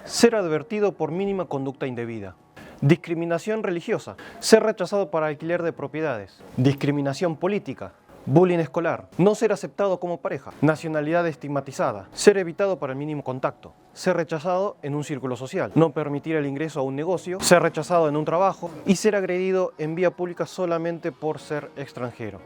Ser advertido por mínima conducta indebida. Discriminación religiosa. Ser rechazado para alquiler de propiedades. Discriminación política. Bullying escolar. No ser aceptado como pareja. Nacionalidad estigmatizada. Ser evitado para el mínimo contacto. Ser rechazado en un círculo social. No permitir el ingreso a un negocio. Ser rechazado en un trabajo. Y ser agredido en vía pública solamente por ser extranjero.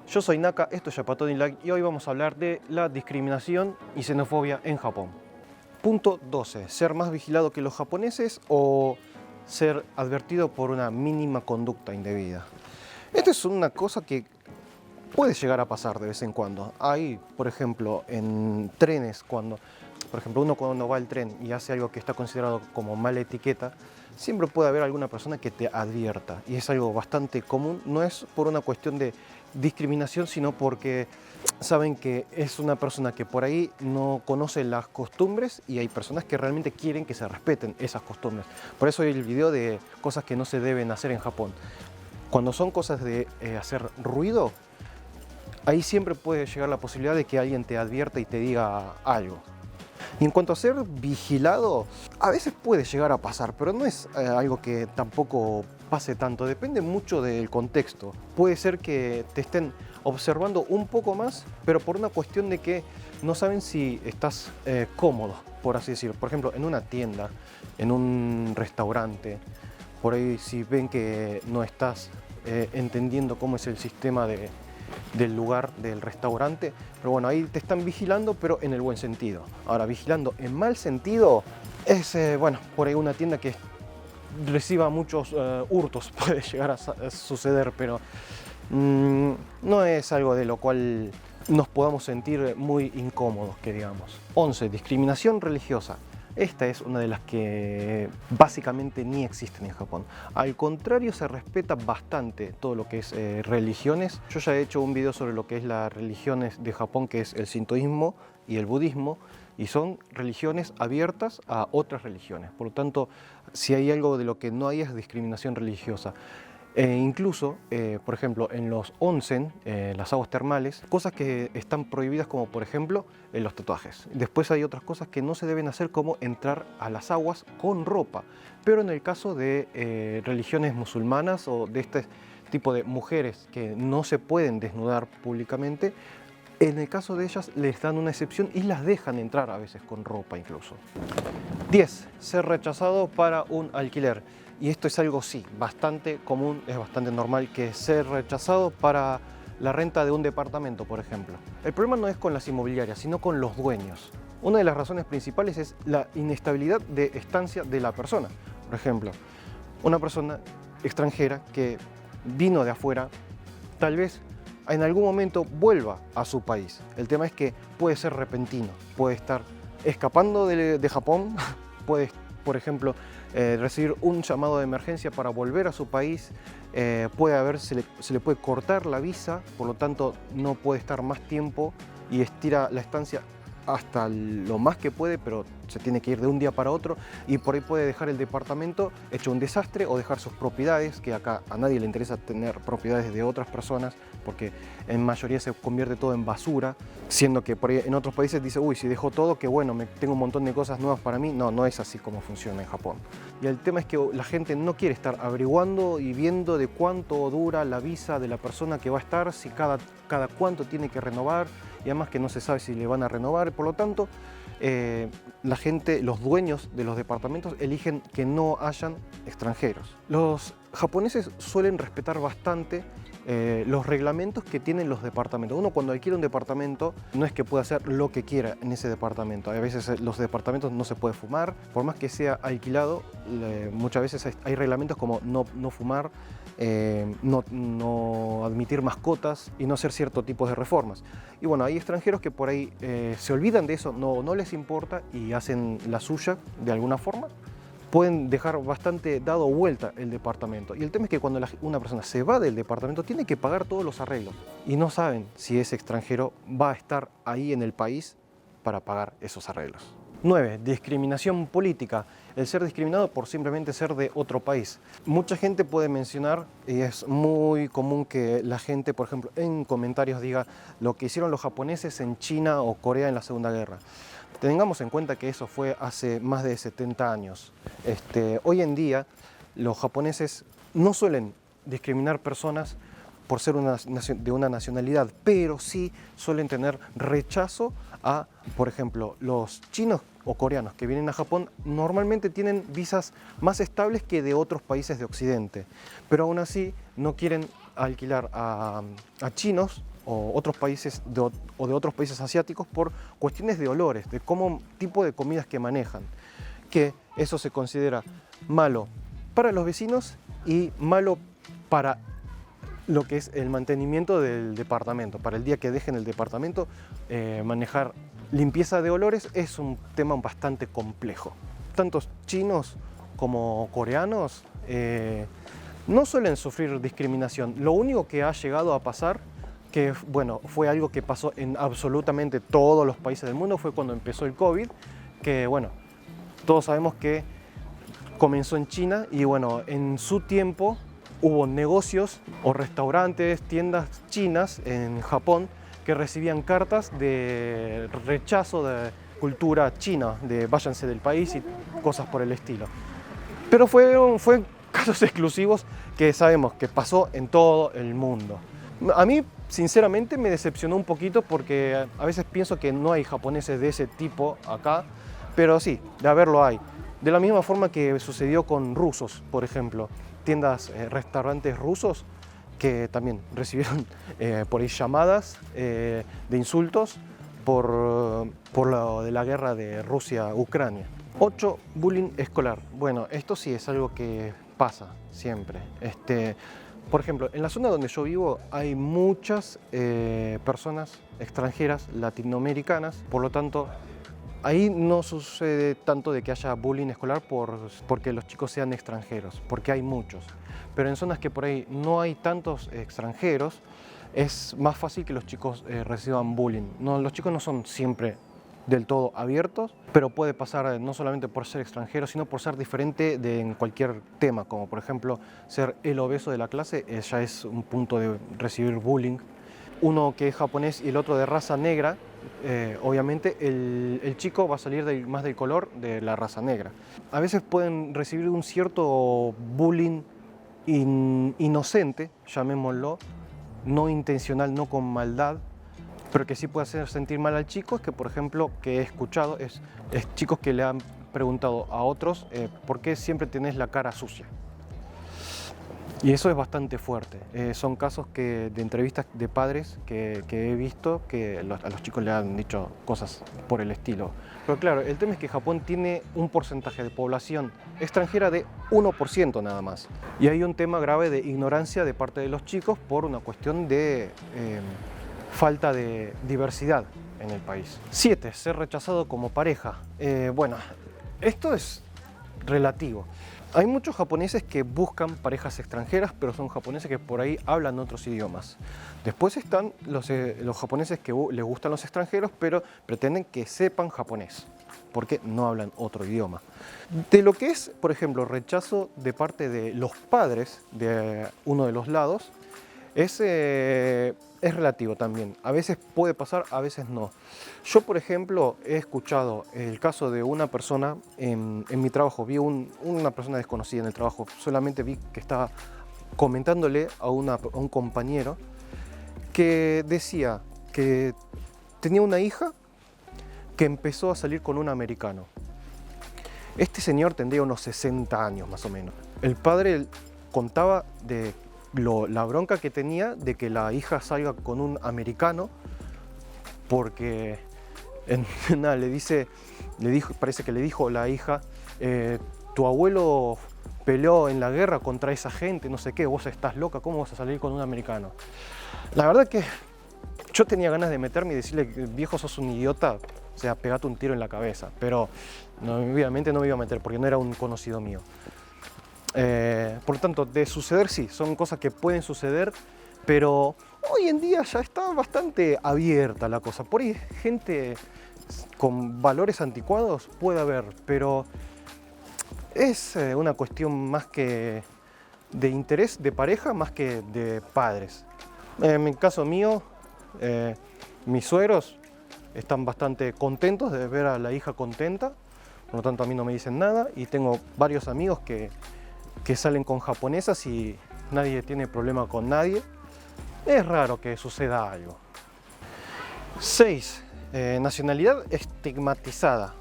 Yo soy Naka, esto es Yapatoni Live y hoy vamos a hablar de la discriminación y xenofobia en Japón. Punto 12. ¿Ser más vigilado que los japoneses o ser advertido por una mínima conducta indebida? Esta es una cosa que puede llegar a pasar de vez en cuando. Hay, por ejemplo, en trenes, cuando uno va al tren y hace algo que está considerado como mala etiqueta, siempre puede haber alguna persona que te advierta. Y es algo bastante común, no es por una cuestión de discriminación, sino porque saben que es una persona que por ahí no conoce las costumbres y hay personas que realmente quieren que se respeten esas costumbres. Por eso hay el video de cosas que no se deben hacer en Japón. Cuando son cosas de hacer ruido, ahí siempre puede llegar la posibilidad de que alguien te advierta y te diga algo. Y en cuanto a ser vigilado, a veces puede llegar a pasar, pero no es algo que tampoco pase tanto, depende mucho del contexto. Puede ser que te estén observando un poco más, pero por una cuestión de que no saben si estás cómodo, por así decirlo. Por ejemplo, en una tienda, en un restaurante, por ahí si ven que no estás entendiendo cómo es el sistema del lugar, del restaurante, pero bueno, ahí te están vigilando, pero en el buen sentido. Ahora, vigilando en mal sentido es, bueno, por ahí una tienda que reciba muchos hurtos puede llegar a suceder, pero no es algo de lo cual nos podamos sentir muy incómodos, que digamos. 11. Discriminación religiosa. Esta es una de las que básicamente ni existen en Japón. Al contrario, se respeta bastante todo lo que es religiones. Yo ya he hecho un video sobre lo que es las religiones de Japón, que es el sintoísmo y el budismo, y son religiones abiertas a otras religiones. Por lo tanto, si hay algo de lo que no hay es discriminación religiosa. Incluso, por ejemplo, en los onsen, las aguas termales, cosas que están prohibidas como por ejemplo los tatuajes. Después hay otras cosas que no se deben hacer como entrar a las aguas con ropa. Pero en el caso de religiones musulmanas o de este tipo de mujeres que no se pueden desnudar públicamente, en el caso de ellas les dan una excepción y las dejan entrar a veces con ropa incluso. 10. Ser rechazado para un alquiler. Y esto es algo, sí, bastante común, es bastante normal que ser rechazado para la renta de un departamento, por ejemplo. El problema no es con las inmobiliarias, sino con los dueños. Una de las razones principales es la inestabilidad de estancia de la persona. Por ejemplo, una persona extranjera que vino de afuera, tal vez en algún momento vuelva a su país. El tema es que puede ser repentino, puede estar escapando de Japón, puede, por ejemplo, recibir un llamado de emergencia para volver a su país, se le puede cortar la visa, por lo tanto no puede estar más tiempo y estira la estancia hasta lo más que puede, pero se tiene que ir de un día para otro y por ahí puede dejar el departamento hecho un desastre o dejar sus propiedades, que acá a nadie le interesa tener propiedades de otras personas porque en mayoría se convierte todo en basura, siendo que por ahí en otros países dice, uy, si dejo todo, que bueno, tengo un montón de cosas nuevas para mí. No, no es así como funciona en Japón. Y el tema es que la gente no quiere estar averiguando y viendo de cuánto dura la visa de la persona que va a estar, si cada cuánto tiene que renovar, y además que no se sabe si le van a renovar. Por lo tanto, la gente, los dueños de los departamentos eligen que no hayan extranjeros. Los japoneses suelen respetar bastante los reglamentos que tienen los departamentos. Uno cuando adquiere un departamento no es que pueda hacer lo que quiera en ese departamento. A veces los departamentos no se puede fumar, por más que sea alquilado, muchas veces hay reglamentos como no fumar, no admitir mascotas y no hacer cierto tipo de reformas. Y bueno, hay extranjeros que por ahí se olvidan de eso, no les importa y hacen la suya de alguna forma. Pueden dejar bastante dado vuelta el departamento. Y el tema es que cuando una persona se va del departamento tiene que pagar todos los arreglos. Y no saben si ese extranjero va a estar ahí en el país para pagar esos arreglos. 9. Discriminación política. El ser discriminado por simplemente ser de otro país. Mucha gente puede mencionar, y es muy común que la gente, por ejemplo, en comentarios diga lo que hicieron los japoneses en China o Corea en la Segunda Guerra. Tengamos en cuenta que eso fue hace más de 70 años. Hoy en día los japoneses no suelen discriminar personas por ser de una nacionalidad, pero sí suelen tener rechazo a, por ejemplo, los chinos o coreanos que vienen a Japón normalmente tienen visas más estables que de otros países de Occidente, pero aún así no quieren alquilar a chinos o otros países o de otros países asiáticos por cuestiones de olores, de cómo tipo de comidas que manejan, que eso se considera malo para los vecinos y malo para lo que es el mantenimiento del departamento. Para el día que dejen el departamento, manejar limpieza de olores es un tema bastante complejo. Tantos chinos como coreanos no suelen sufrir discriminación. Lo único que ha llegado a pasar, que bueno, fue algo que pasó en absolutamente todos los países del mundo, fue cuando empezó el COVID, que bueno, todos sabemos que comenzó en China y bueno, en su tiempo hubo negocios o restaurantes, tiendas chinas en Japón que recibían cartas de rechazo de cultura china, de váyanse del país y cosas por el estilo. Pero fue casos exclusivos que sabemos que pasó en todo el mundo. A mí, sinceramente, me decepcionó un poquito porque a veces pienso que no hay japoneses de ese tipo acá, pero sí, de haberlo hay. De la misma forma que sucedió con rusos, por ejemplo, tiendas, restaurantes rusos que también recibieron por ahí llamadas de insultos por lo de la guerra de Rusia-Ucrania. 8. Bullying escolar. Bueno, esto sí es algo que pasa siempre. Por ejemplo, en la zona donde yo vivo hay muchas personas extranjeras latinoamericanas, por lo tanto, ahí no sucede tanto de que haya bullying escolar porque los chicos sean extranjeros, porque hay muchos. Pero en zonas que por ahí no hay tantos extranjeros, es más fácil que los chicos reciban bullying. No, los chicos no son siempre del todo abiertos, pero puede pasar no solamente por ser extranjero, sino por ser diferente en cualquier tema, como por ejemplo ser el obeso de la clase, ya es un punto de recibir bullying. Uno que es japonés y el otro de raza negra, obviamente el chico va a salir más del color de la raza negra. A veces pueden recibir un cierto bullying inocente, llamémoslo, no intencional, no con maldad, pero que sí puede hacer sentir mal al chico, es que por ejemplo, que he escuchado, es chicos que le han preguntado a otros ¿por qué siempre tenés la cara sucia? Y eso es bastante fuerte. Son casos de entrevistas de padres que he visto que a los chicos le han dicho cosas por el estilo. Pero claro, el tema es que Japón tiene un porcentaje de población extranjera de 1% nada más. Y hay un tema grave de ignorancia de parte de los chicos por una cuestión de falta de diversidad en el país. 7. Ser rechazado como pareja. Bueno, esto es relativo. Hay muchos japoneses que buscan parejas extranjeras, pero son japoneses que por ahí hablan otros idiomas. Después están los japoneses que les gustan los extranjeros, pero pretenden que sepan japonés, porque no hablan otro idioma. De lo que es, por ejemplo, rechazo de parte de los padres de uno de los lados, es relativo también. A veces puede pasar, a veces no. Yo, por ejemplo, he escuchado el caso de una persona en mi trabajo. Vi una persona desconocida en el trabajo. Solamente vi que estaba comentándole a un compañero que decía que tenía una hija que empezó a salir con un americano. Este señor tendría unos 60 años más o menos. El padre contaba de la bronca que tenía de que la hija salga con un americano porque parece que le dijo la hija, tu abuelo peleó en la guerra contra esa gente, no sé qué, vos estás loca, ¿cómo vas a salir con un americano? La verdad que yo tenía ganas de meterme y decirle, viejo, sos un idiota, o sea, pegate un tiro en la cabeza, pero obviamente no me iba a meter porque no era un conocido mío. Por lo tanto, de suceder sí, son cosas que pueden suceder, pero hoy en día ya está bastante abierta la cosa. Por ahí gente con valores anticuados puede haber, pero es una cuestión más que de interés de pareja más que de padres. En el caso mío, mis suegros están bastante contentos de ver a la hija contenta, por lo tanto a mí no me dicen nada, y tengo varios amigos que salen con japonesas y nadie tiene problema con nadie. Es raro que suceda algo. 6. Nacionalidad estigmatizada.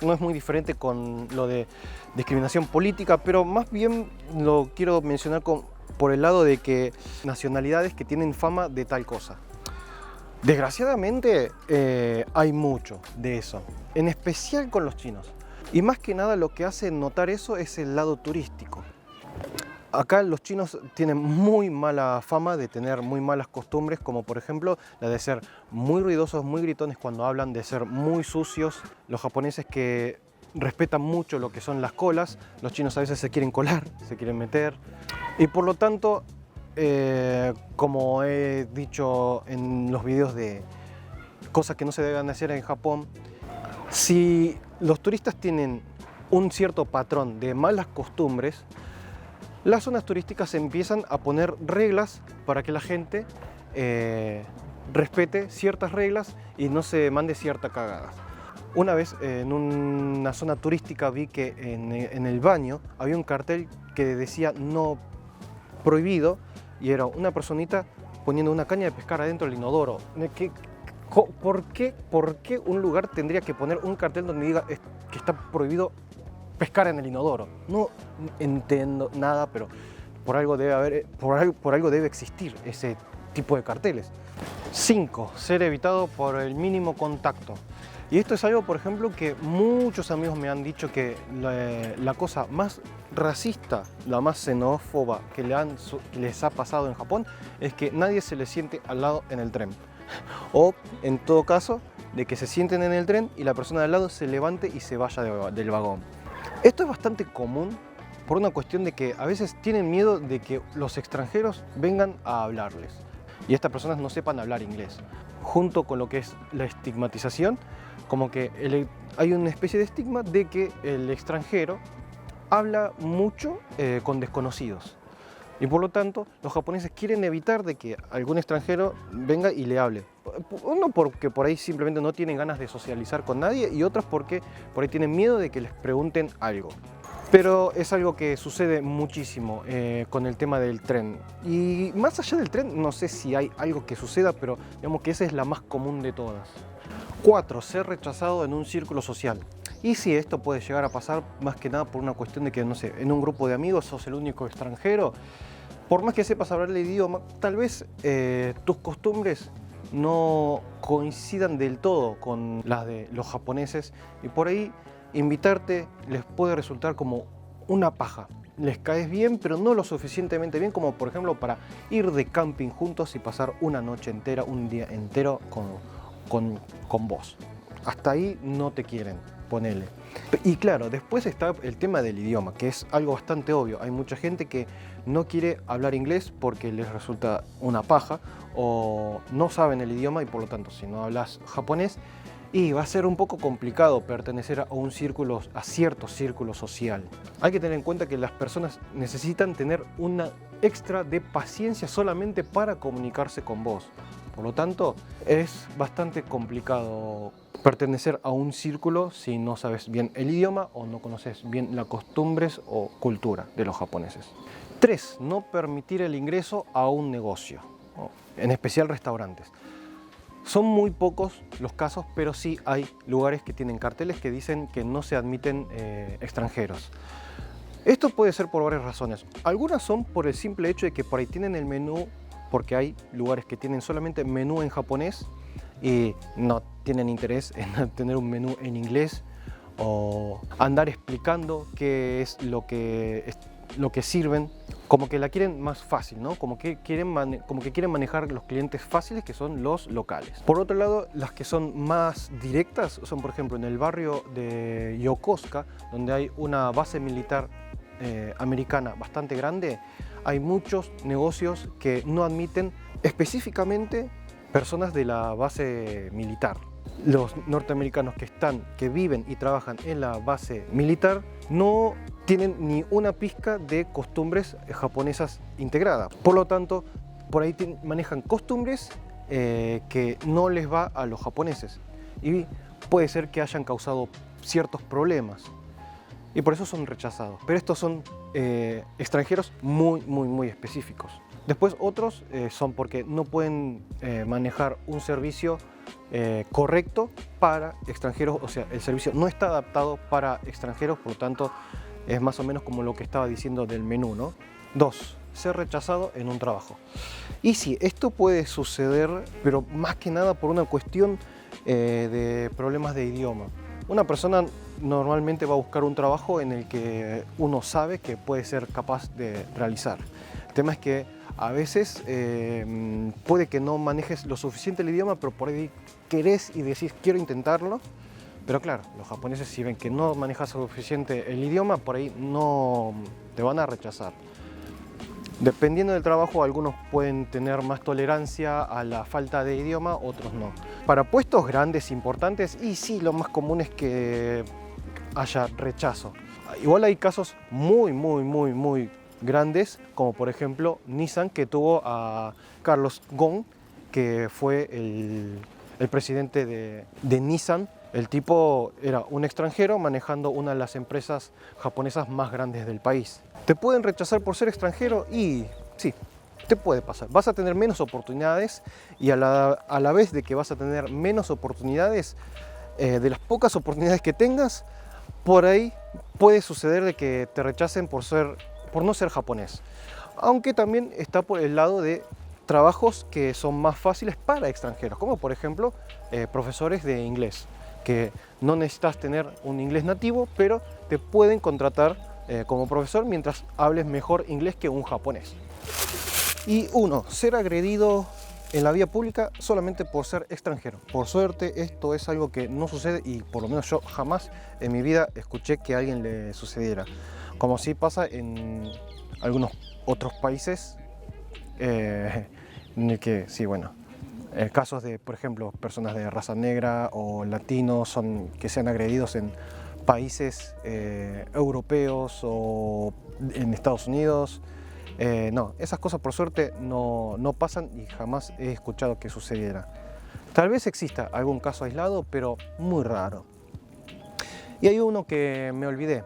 No es muy diferente con lo de discriminación política, pero más bien lo quiero mencionar por el lado de que nacionalidades que tienen fama de tal cosa. Desgraciadamente hay mucho de eso, en especial con los chinos. Y más que nada lo que hace notar eso es el lado turístico. Acá los chinos tienen muy mala fama de tener muy malas costumbres, como por ejemplo la de ser muy ruidosos, muy gritones cuando hablan, de ser muy sucios. Los japoneses que respetan mucho lo que son las colas, los chinos a veces se quieren colar, se quieren meter. Y por lo tanto, como he dicho en los videos de cosas que no se deben hacer en Japón, si los turistas tienen un cierto patrón de malas costumbres, las zonas turísticas empiezan a poner reglas para que la gente respete ciertas reglas y no se mande cierta cagada. Una vez en una zona turística vi que en el baño había un cartel que decía no prohibido y era una personita poniendo una caña de pescar adentro del inodoro. ¿Por qué un lugar tendría que poner un cartel donde diga que está prohibido pescar en el inodoro? No entiendo nada, pero por algo debe existir ese tipo de carteles. 5. Ser evitado por el mínimo contacto. Y esto es algo, por ejemplo, que muchos amigos me han dicho que la cosa más racista, la más xenófoba que les ha pasado en Japón es que nadie se les siente al lado en el tren. O, en todo caso, de que se sienten en el tren y la persona de al lado se levante y se vaya del vagón. Esto es bastante común por una cuestión de que a veces tienen miedo de que los extranjeros vengan a hablarles y estas personas no sepan hablar inglés. Junto con lo que es la estigmatización, como que hay una especie de estigma de que el extranjero habla mucho con desconocidos. Y por lo tanto, los japoneses quieren evitar de que algún extranjero venga y le hable. Uno porque por ahí simplemente no tienen ganas de socializar con nadie y otros porque por ahí tienen miedo de que les pregunten algo. Pero es algo que sucede muchísimo con el tema del tren. Y más allá del tren, no sé si hay algo que suceda, pero digamos que esa es la más común de todas. 4. Ser rechazado en un círculo social. Y sí, esto puede llegar a pasar más que nada por una cuestión de que, no sé, en un grupo de amigos sos el único extranjero. Por más que sepas hablar el idioma, tal vez tus costumbres no coincidan del todo con las de los japoneses y por ahí invitarte les puede resultar como una paja. Les caes bien, pero no lo suficientemente bien como por ejemplo para ir de camping juntos y pasar una noche entera, un día entero con vos. Hasta ahí no te quieren, ponele. Y claro, después está el tema del idioma, que es algo bastante obvio. Hay mucha gente que no quiere hablar inglés porque les resulta una paja o no saben el idioma y por lo tanto si no hablas japonés y va a ser un poco complicado pertenecer a cierto círculo social. Hay que tener en cuenta que las personas necesitan tener una extra de paciencia solamente para comunicarse con vos. Por lo tanto, es bastante complicado pertenecer a un círculo si no sabes bien el idioma o no conoces bien las costumbres o cultura de los japoneses. 3. No permitir el ingreso a un negocio, en especial restaurantes. Son muy pocos los casos, pero sí hay lugares que tienen carteles que dicen que no se admiten extranjeros. Esto puede ser por varias razones. Algunas son por el simple hecho de que por ahí tienen el menú, porque hay lugares que tienen solamente menú en japonés y no tienen interés en tener un menú en inglés o andar explicando qué es lo que sirven, como que la quieren más fácil, ¿no? Como que quieren manejar los clientes fáciles que son los locales. Por otro lado, las que son más directas son, por ejemplo, en el barrio de Yokosuka, donde hay una base militar americana bastante grande. Hay muchos negocios que no admiten específicamente personas de la base militar. Los norteamericanos que viven y trabajan en la base militar no tienen ni una pizca de costumbres japonesas integradas. Por lo tanto, por ahí manejan costumbres que no les va a los japoneses. y puede ser que hayan causado ciertos problemas y por eso son rechazados. Pero estos son extranjeros muy específicos. Después otros son porque no pueden manejar un servicio correcto para extranjeros, o sea, el servicio no está adaptado para extranjeros, por lo tanto es más o menos como lo que estaba diciendo del menú, ¿no? 2. Ser rechazado en un trabajo. Y sí, esto puede suceder, pero más que nada por una cuestión de problemas de idioma. Una persona normalmente va a buscar un trabajo en el que uno sabe que puede ser capaz de realizar. El tema es que a veces puede que no manejes lo suficiente el idioma, pero por ahí querés y decís quiero intentarlo. Pero claro, los japoneses si ven que no manejas lo suficiente el idioma, por ahí no te van a rechazar. Dependiendo del trabajo, algunos pueden tener más tolerancia a la falta de idioma, otros no. Para puestos grandes, importantes, y sí, lo más común es que haya rechazo. Igual hay casos muy grandes, como por ejemplo Nissan, que tuvo a Carlos Ghosn, que fue el presidente de Nissan. El tipo era un extranjero manejando una de las empresas japonesas más grandes del país. ¿Te pueden rechazar por ser extranjero? Y sí, te puede pasar. Vas a tener menos oportunidades y a la vez de que vas a tener menos oportunidades, de las pocas oportunidades que tengas, por ahí puede suceder de que te rechacen por no ser japonés. Aunque también está por el lado de trabajos que son más fáciles para extranjeros, como por ejemplo profesores de inglés, que no necesitas tener un inglés nativo, pero te pueden contratar como profesor mientras hables mejor inglés que un japonés. Y 1. Ser agredido en la vía pública solamente por ser extranjero. Por suerte esto es algo que no sucede y por lo menos yo jamás en mi vida escuché que a alguien le sucediera. Como sí pasa en algunos otros países en el que, sí, bueno, casos de, por ejemplo, personas de raza negra o latinos que sean agredidos en países europeos o en Estados Unidos. No, esas cosas por suerte no pasan y jamás he escuchado que sucediera. Tal vez exista algún caso aislado, pero muy raro. Y hay uno que me olvidé.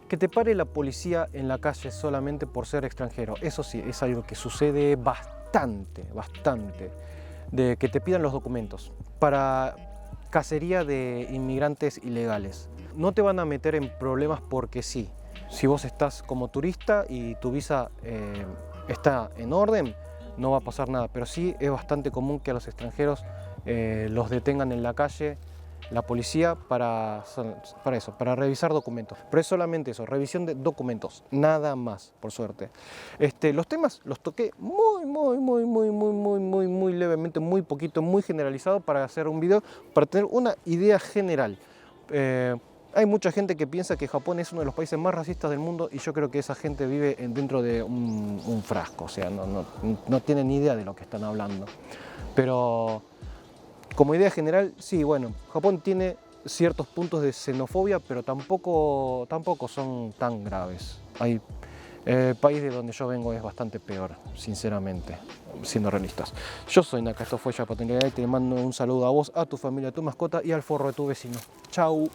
Que te pare la policía en la calle solamente por ser extranjero. Eso sí, es algo que sucede bastante. De que te pidan los documentos para cacería de inmigrantes ilegales. No te van a meter en problemas porque sí. Si vos estás como turista y tu visa está en orden, no va a pasar nada. Pero sí es bastante común que a los extranjeros los detengan en la calle la policía para eso, para revisar documentos. Pero es solamente eso, revisión de documentos, nada más, por suerte. Los temas los toqué muy levemente, muy poquito, muy generalizado para hacer un video, para tener una idea general. Hay mucha gente que piensa que Japón es uno de los países más racistas del mundo y yo creo que esa gente vive dentro de un frasco, o sea, no tienen ni idea de lo que están hablando. Pero como idea general, sí, bueno, Japón tiene ciertos puntos de xenofobia, pero tampoco son tan graves. El país de donde yo vengo es bastante peor, sinceramente, siendo realistas. Yo soy Naka, esto fue Japatonidad y te mando un saludo a vos, a tu familia, a tu mascota y al forro de tu vecino. Chau.